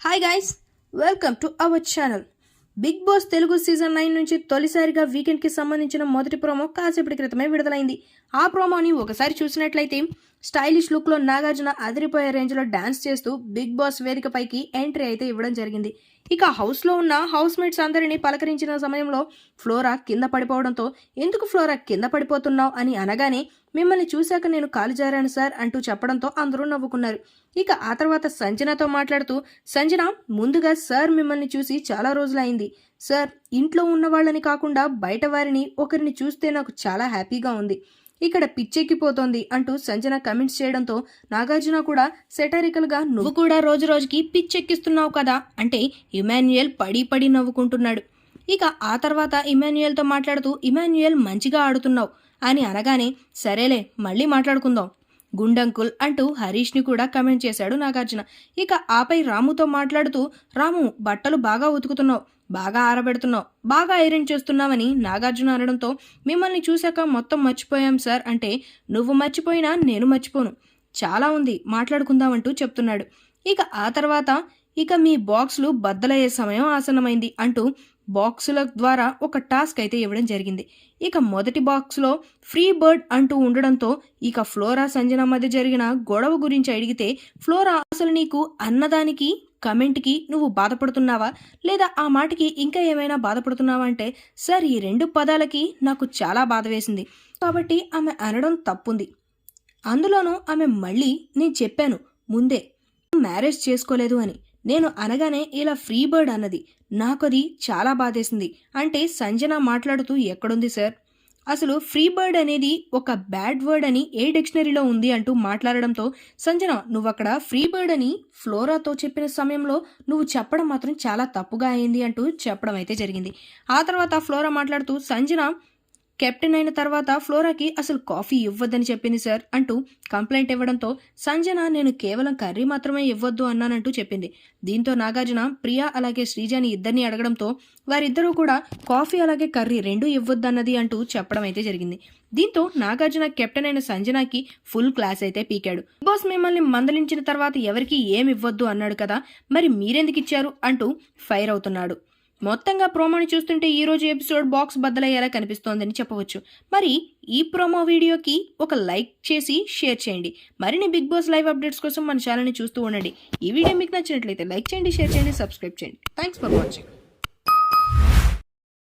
Hi guys, welcome to our channel. Bigg Boss Telugu season 9 నుంచి తొలిసారిగా వీకెండ్కి సంబంధించిన మొదటి ప్రోమో కాసేపటి క్రితమే విడుదలైంది. ఆ ప్రోమోని ఒకసారి చూసినట్లయితే స్టైలిష్ లుక్లో నాగార్జున అదిరిపోయే రేంజ్లో డాన్స్ చేస్తూ బిగ్ బాస్ వేదికపైకి ఎంట్రీ అయితే ఇవ్వడం జరిగింది. ఇక హౌస్లో ఉన్న హౌస్ మేట్స్ అందరినీ పలకరించిన సమయంలో ఫ్లోరా కింద పడిపోవడంతో, ఎందుకు ఫ్లోరా కింద పడిపోతున్నావు అని అనగానే, మిమ్మల్ని చూశాక నేను కాలు జారాను సార్ అంటూ చెప్పడంతో అందరూ నవ్వుకున్నారు. ఇక ఆ తర్వాత సంజనతో మాట్లాడుతూ, సంజన, ముందుగా సార్ మిమ్మల్ని చూసి చాలా రోజులైంది సార్. ఇంట్లో ఉన్న వాళ్ళని కాకుండా బయట వారిని ఒకరిని చూస్తే నాకు చాలా హ్యాపీగా ఉంది. ఇక్కడ పిచ్చెక్కిపోతోంది అంటూ సంజన కమెంట్స్ చేయడంతో నాగార్జున కూడా సెటారికల్ గా, నువ్వు కూడా రోజు రోజుకి పిచ్చెక్కిస్తున్నావు కదా అంటే ఇమాన్యుయల్ పడి పడి నవ్వుకుంటున్నాడు. ఇక ఆ తర్వాత ఇమాన్యుయల్తో మాట్లాడుతూ, ఇమాన్యుయల్ మంచిగా ఆడుతున్నావు అని అనగానే, సరేలే మళ్ళీ మాట్లాడుకుందాం గుండంకుల్ అంటూ హరీష్ని కూడా కమెంట్ చేశాడు నాగార్జున. ఇక ఆపై రాముతో మాట్లాడుతూ, రాము, బట్టలు బాగా ఉతుకుతున్నావు, బాగా ఆరబెడుతున్నావు, బాగా ఐరన్ చేస్తున్నావని నాగార్జున అనడంతో, మిమ్మల్ని చూశాక మొత్తం మర్చిపోయాం సార్ అంటే, నువ్వు మర్చిపోయినా నేను మర్చిపోను, చాలా ఉంది మాట్లాడుకుందామంటూ చెప్తున్నాడు. ఇక ఆ తర్వాత, ఇక మీ బాక్సులు బద్దలయ్యే సమయం ఆసన్నమైంది అంటూ బాక్సుల ద్వారా ఒక టాస్క్ అయితే ఇవ్వడం జరిగింది. ఇక మొదటి బాక్స్లో ఫ్రీ బర్డ్ అంటూ ఉండడంతో, ఇక ఫ్లోరా సంజన మధ్య జరిగిన గొడవ గురించి అడిగితే, ఫ్లోరా, అసలు నీకు అన్నదానికి కమెంట్కి నువ్వు బాధపడుతున్నావా లేదా ఆ మాటకి ఇంకా ఏమైనా బాధపడుతున్నావా అంటే, సార్ ఈ రెండు పదాలకి నాకు చాలా బాధ వేసింది కాబట్టి ఆమె అనడం తప్పుంది. అందులోనూ ఆమె మళ్ళీ, నేను చెప్పాను ముందే మ్యారేజ్ చేసుకోలేదు అని, నేను అనగానే ఇలా ఫ్రీ బర్డ్ అన్నది, నాకది చాలా బాధేసింది అంటే సంజన మాట్లాడుతూ, ఎక్కడుంది సార్, అసలు ఫ్రీ బర్డ్ అనేది ఒక బ్యాడ్ వర్డ్ అని ఏ డిక్షనరీలో ఉంది అంటూ మాట్లాడడంతో, సంజన, నువ్వక్కడ ఫ్రీ బర్డ్ అని ఫ్లోరాతో చెప్పిన సమయంలో నువ్వు చెప్పడం మాత్రం చాలా తప్పుగా అయింది అంటూ చెప్పడం అయితే జరిగింది. ఆ తర్వాత ఫ్లోరా మాట్లాడుతూ, సంజన కెప్టెన్ అయిన తర్వాత ఫ్లోరాకి అసలు కాఫీ ఇవ్వద్దని చెప్పింది సార్ అంటూ కంప్లైంట్ ఇవ్వడంతో, సంజన, నేను కేవలం కర్రీ మాత్రమే ఇవ్వద్దు అన్నానంటూ చెప్పింది. దీంతో నాగార్జున ప్రియా అలాగే శ్రీజాని ఇద్దరిని అడగడంతో, వారిద్దరూ కూడా కాఫీ అలాగే కర్రీ రెండూ ఇవ్వద్దన్నది అంటూ చెప్పడం అయితే జరిగింది. దీంతో నాగార్జున కెప్టెన్ అయిన సంజనాకి ఫుల్ క్లాస్ అయితే పీకాడు. బాస్ మిమ్మల్ని మందలించిన తర్వాత ఎవరికి ఏమి ఇవ్వద్దు అన్నాడు కదా, మరి మీరెందుకు ఇచ్చారు అంటూ ఫైర్ అవుతున్నాడు. మొత్తంగా ప్రోమోని చూస్తుంటే ఈ రోజు ఎపిసోడ్ బాక్స్ బద్దలయ్యేలా కనిపిస్తోందని చెప్పవచ్చు. మరి ఈ ప్రోమో వీడియోకి ఒక లైక్ చేసి షేర్ చేయండి. మరిన్ని బిగ్ బాస్ లైవ్ అప్డేట్స్ కోసం మన ఛానల్ని చూస్తూ ఉండండి. ఈ వీడియో మీకు నచ్చినట్లయితే లైక్ చేయండి, షేర్ చేయండి, సబ్స్క్రైబ్ చేయండి. Thanks for watching.